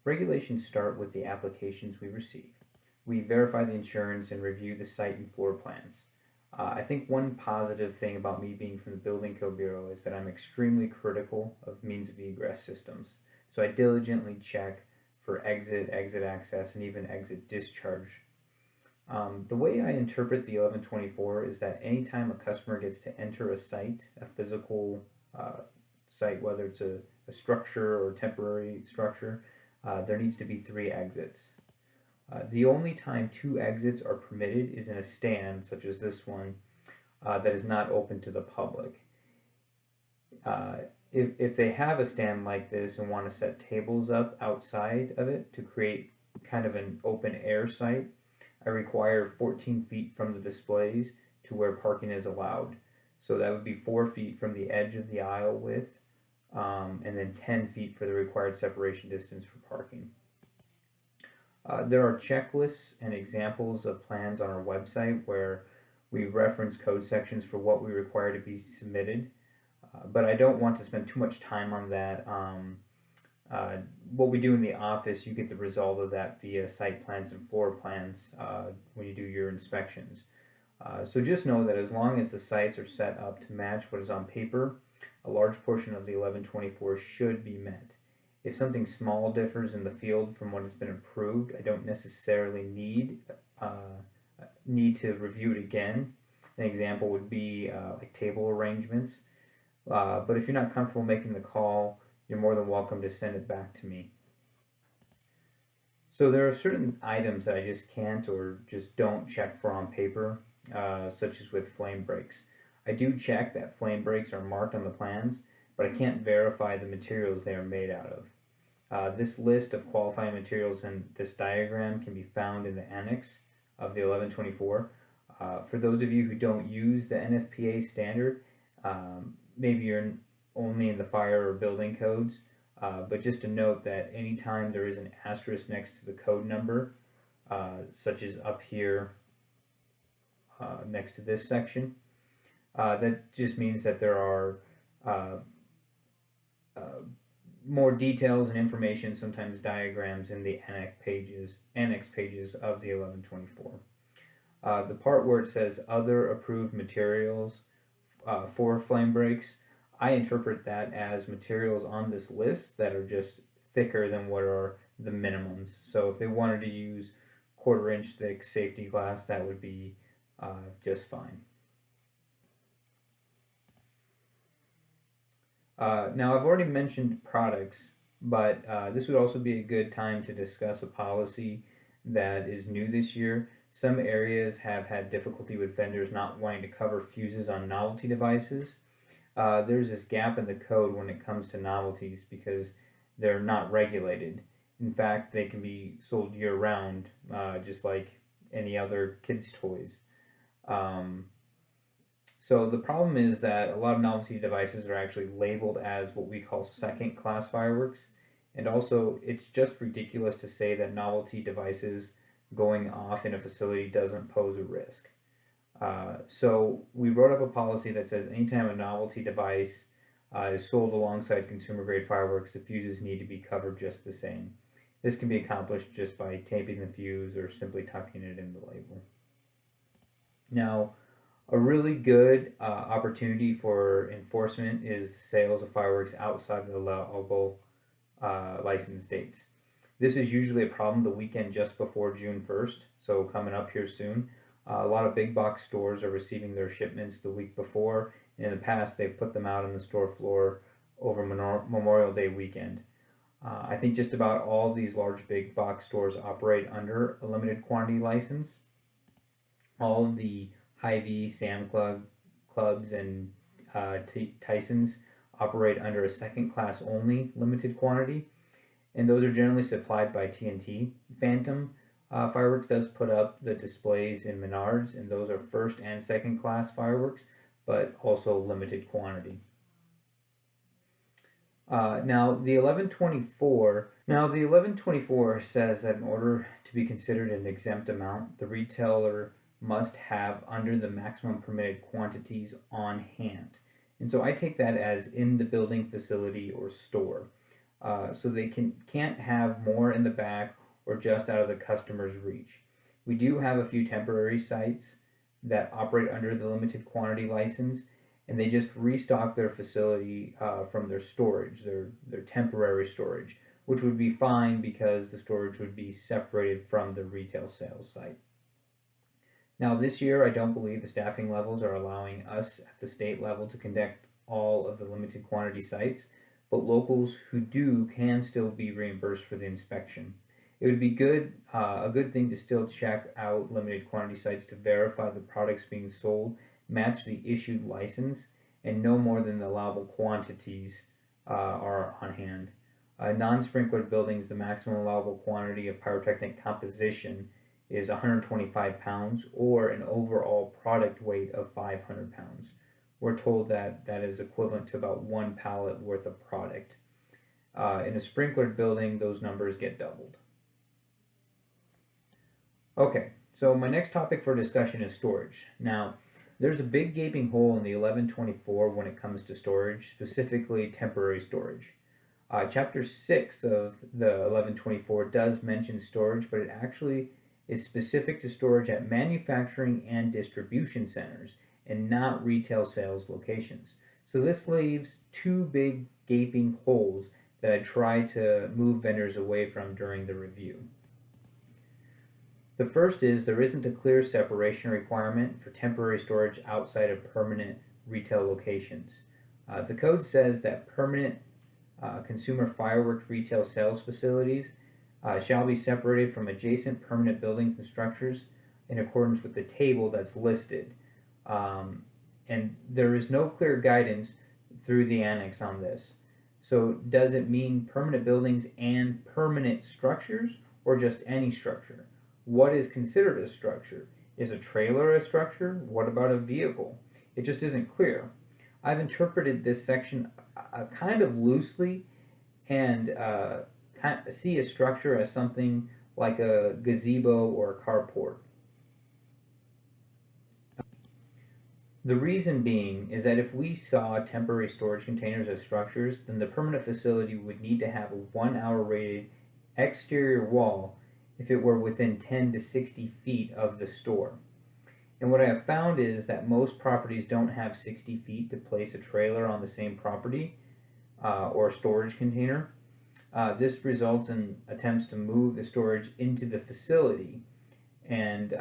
Regulations start with the applications we receive. We verify the insurance and review the site and floor plans. I think one positive thing about me being from the Building Code Bureau is that I'm extremely critical of means of egress systems. So I diligently check for exit, exit access, and even exit discharge. The way I interpret the 1124 is that anytime a customer gets to enter a site, a physical site, whether it's a structure or a temporary structure, there needs to be three exits. The only time two exits are permitted is in a stand, such as this one, that is not open to the public. If they have a stand like this and want to set tables up outside of it to create kind of an open air site, I require 14 feet from the displays to where parking is allowed. So that would be 4 feet from the edge of the aisle width, and then 10 feet for the required separation distance for parking. There are checklists and examples of plans on our website where we reference code sections for what we require to be submitted, but I don't want to spend too much time on that. What we do in the office, you get the result of that via site plans and floor plans when you do your inspections. So just know that as long as the sites are set up to match what is on paper, a large portion of the 1124 should be met. If something small differs in the field from what has been approved, I don't necessarily need to review it again. An example would be like table arrangements. But if you're not comfortable making the call, you're more than welcome to send it back to me. So there are certain items that I just can't or just don't check for on paper, such as with flame breaks. I do check that flame breaks are marked on the plans, but I can't verify the materials they are made out of. This list of qualifying materials in this diagram can be found in the annex of the 1124. For those of you who don't use the NFPA standard, maybe you're only in the fire or building codes, but just to note that anytime there is an asterisk next to the code number, such as up here next to this section, that just means that there are more details and information, sometimes diagrams, in the annex pages of the 1124. The part where it says other approved materials for flame breaks, I interpret that as materials on this list that are just thicker than what are the minimums. So if they wanted to use 1/4 inch thick safety glass, that would be just fine. Now I've already mentioned products, but this would also be a good time to discuss a policy that is new this year. Some areas have had difficulty with vendors not wanting to cover fuses on novelty devices. There's this gap in the code when it comes to novelties because they're not regulated. In fact, they can be sold year-round, just like any other kids' toys. So the problem is that a lot of novelty devices are actually labeled as what we call second-class fireworks, and also it's just ridiculous to say that novelty devices going off in a facility doesn't pose a risk. So we wrote up a policy that says anytime a novelty device is sold alongside consumer-grade fireworks, the fuses need to be covered just the same. This can be accomplished just by taping the fuse or simply tucking it in the label. Now, a really good opportunity for enforcement is the sales of fireworks outside of the allowable license dates. This is usually a problem the weekend just before June 1st, so coming up here soon. A lot of big box stores are receiving their shipments the week before, and in the past they've put them out on the store floor over Memorial Day weekend. I think just about all these large big box stores operate under a limited quantity license. All of the Hy-Vee, Sam Clubs, and Tysons operate under a second class only limited quantity, and those are generally supplied by TNT. Phantom Fireworks does put up the displays in Menards, and those are first and second class fireworks, but also limited quantity. Now the 1124 says that in order to be considered an exempt amount, the retailer must have under the maximum permitted quantities on hand. And so I take that as in the building, facility, or store. so they can't have more in the back or just out of the customer's reach. We do have a few temporary sites that operate under the limited quantity license, and they just restock their facility from their storage, their temporary storage, which would be fine because the storage would be separated from the retail sales site. Now, this year, I don't believe the staffing levels are allowing us at the state level to conduct all of the limited quantity sites, but locals who do can still be reimbursed for the inspection. It would be a good thing to still check out limited quantity sites to verify the products being sold match the issued license and no more than the allowable quantities are on hand. Non-sprinkler buildings, the maximum allowable quantity of pyrotechnic composition is 125 pounds or an overall product weight of 500 pounds. We're told that that is equivalent to about one pallet worth of product. In a sprinklered building, those numbers get doubled. Okay, so my next topic for discussion is storage. Now, there's a big gaping hole in the 1124 when it comes to storage, specifically temporary storage. Chapter 6 of the 1124 does mention storage, but it actually is specific to storage at manufacturing and distribution centers and not retail sales locations. So this leaves two big gaping holes that I try to move vendors away from during the review. The first is there isn't a clear separation requirement for temporary storage outside of permanent retail locations. The code says that permanent consumer fireworks retail sales facilities shall be separated from adjacent permanent buildings and structures in accordance with the table that's listed. And there is no clear guidance through the annex on this. So does it mean permanent buildings and permanent structures or just any structure? What is considered a structure? Is a trailer a structure? What about a vehicle? It just isn't clear. I've interpreted this section kind of loosely and see a structure as something like a gazebo or a carport. The reason being is that if we saw temporary storage containers as structures, then the permanent facility would need to have a 1 hour rated exterior wall if it were within 10 to 60 feet of the store. And what I have found is that most properties don't have 60 feet to place a trailer on the same property or storage container. This results in attempts to move the storage into the facility, and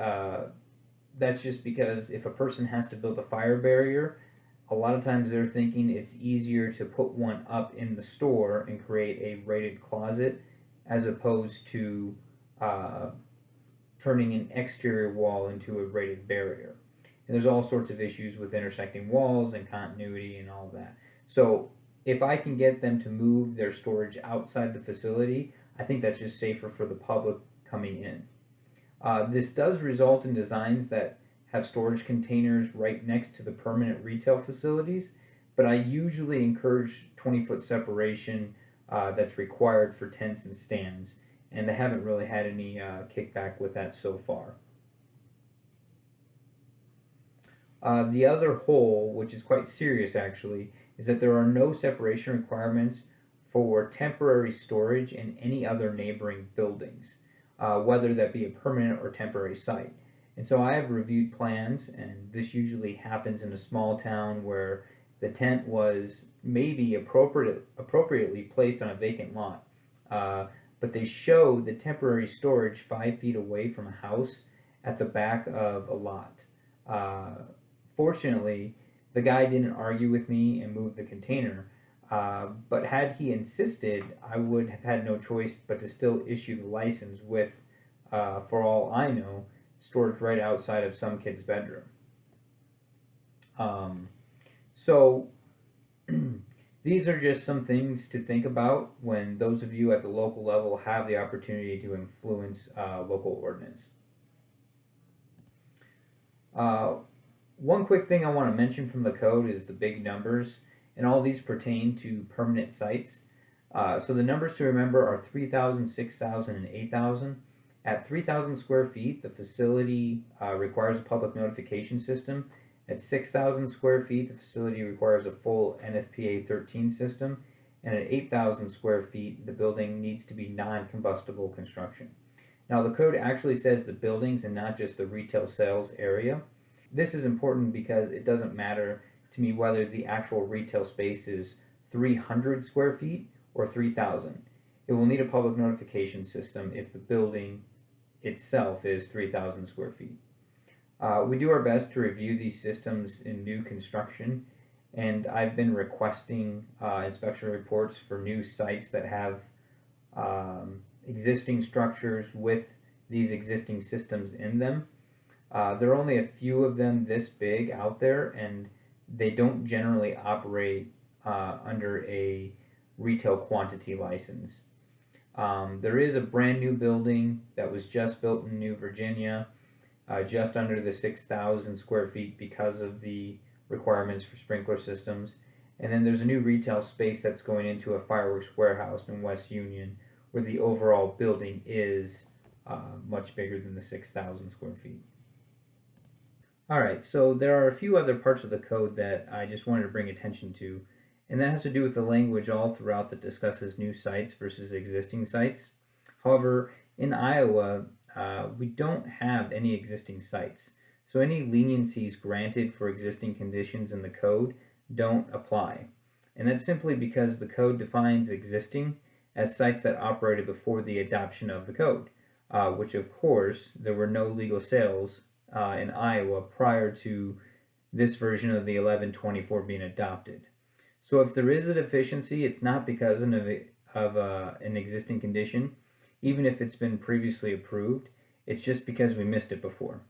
that's just because if a person has to build a fire barrier, a lot of times they're thinking it's easier to put one up in the store and create a rated closet as opposed to turning an exterior wall into a rated barrier. And there's all sorts of issues with intersecting walls and continuity and all that. So if I can get them to move their storage outside the facility, I think that's just safer for the public coming in. This does result in designs that have storage containers right next to the permanent retail facilities, but I usually encourage 20-foot separation that's required for tents and stands, and I haven't really had any kickback with that so far. The other hole, which is quite serious actually, is that there are no separation requirements for temporary storage in any other neighboring buildings, whether that be a permanent or temporary site. And so I have reviewed plans, and this usually happens in a small town where the tent was maybe appropriately placed on a vacant lot. But they show the temporary storage 5 feet away from a house at the back of a lot. Fortunately, the guy didn't argue with me and move the container, but had he insisted, I would have had no choice but to still issue the license with, for all I know, storage right outside of some kid's bedroom. So these are just some things to think about when those of you at the local level have the opportunity to influence local ordinance. One quick thing I want to mention from the code is the big numbers, and all these pertain to permanent sites. So the numbers to remember are 3,000, 6,000, and 8,000. At 3,000 square feet, the facility requires a public notification system. At 6,000 square feet, the facility requires a full NFPA 13 system. and at 8,000 square feet, the building needs to be non-combustible construction. Now, the code actually says the buildings and not just the retail sales area. This is important because it doesn't matter to me whether the actual retail space is 300 square feet or 3,000. It will need a public notification system if the building itself is 3,000 square feet. We do our best to review these systems in new construction, and I've been requesting inspection reports for new sites that have existing structures with these existing systems in them. There are only a few of them this big out there, and they don't generally operate under a retail quantity license. There is a brand new building that was just built in New Virginia, just under the 6,000 square feet because of the requirements for sprinkler systems. And then there's a new retail space that's going into a fireworks warehouse in West Union, where the overall building is much bigger than the 6,000 square feet. All right, so there are a few other parts of the code that I just wanted to bring attention to, and that has to do with the language all throughout that discusses new sites versus existing sites. However, in Iowa, we don't have any existing sites, so any leniencies granted for existing conditions in the code don't apply. And that's simply because the code defines existing as sites that operated before the adoption of the code, which of course there were no legal sales in Iowa prior to this version of the 1124 being adopted. So if there is a deficiency, it's not because of an existing condition, even if it's been previously approved. It's just because we missed it before.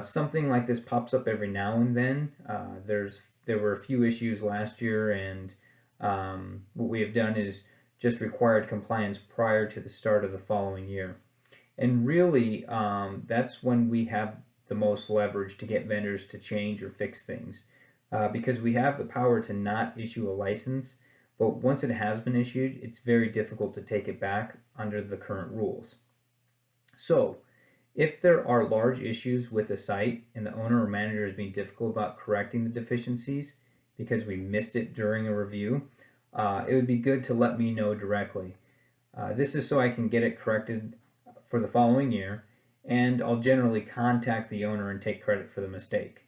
Something like this pops up every now and then. There were a few issues last year, and what we have done is just required compliance prior to the start of the following year. And really, that's when we have the most leverage to get vendors to change or fix things, because we have the power to not issue a license, but once it has been issued, it's very difficult to take it back under the current rules. So, if there are large issues with a site and the owner or manager is being difficult about correcting the deficiencies because we missed it during a review, it would be good to let me know directly. This is so I can get it corrected for the following year, and I'll generally contact the owner and take credit for the mistake.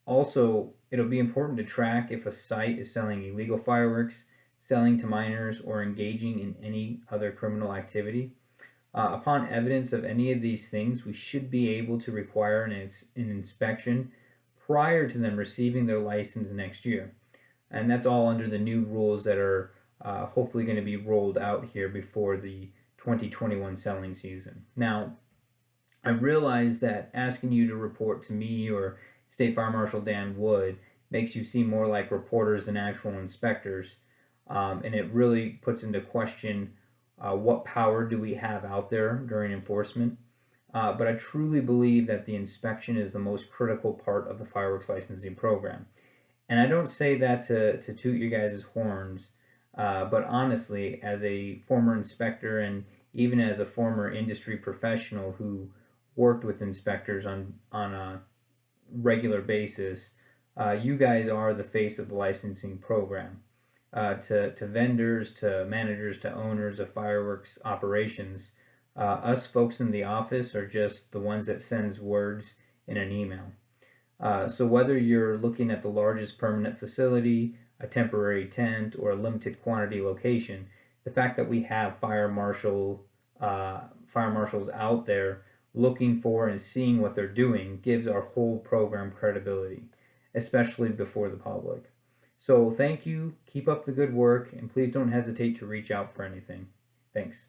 Also, it'll be important to track if a site is selling illegal fireworks, selling to minors, or engaging in any other criminal activity. Upon evidence of any of these things, we should be able to require an inspection prior to them receiving their license next year. And that's all under the new rules that are hopefully going to be rolled out here before the 2021 selling season. Now, I realize that asking you to report to me or State Fire Marshal Dan Wood makes you seem more like reporters than actual inspectors, and it really puts into question what power do we have out there during enforcement. But I truly believe that the inspection is the most critical part of the fireworks licensing program. And I don't say that to toot you guys' horns, but honestly, as a former inspector and even as a former industry professional who worked with inspectors on a regular basis, you guys are the face of the licensing program. To vendors, to managers, to owners of fireworks operations, us folks in the office are just the ones that sends words in an email. So whether you're looking at the largest permanent facility, a temporary tent, or a limited quantity location, the fact that we have fire marshals out there looking for and seeing what they're doing gives our whole program credibility, especially before the public. So thank you, keep up the good work, and please don't hesitate to reach out for anything. Thanks.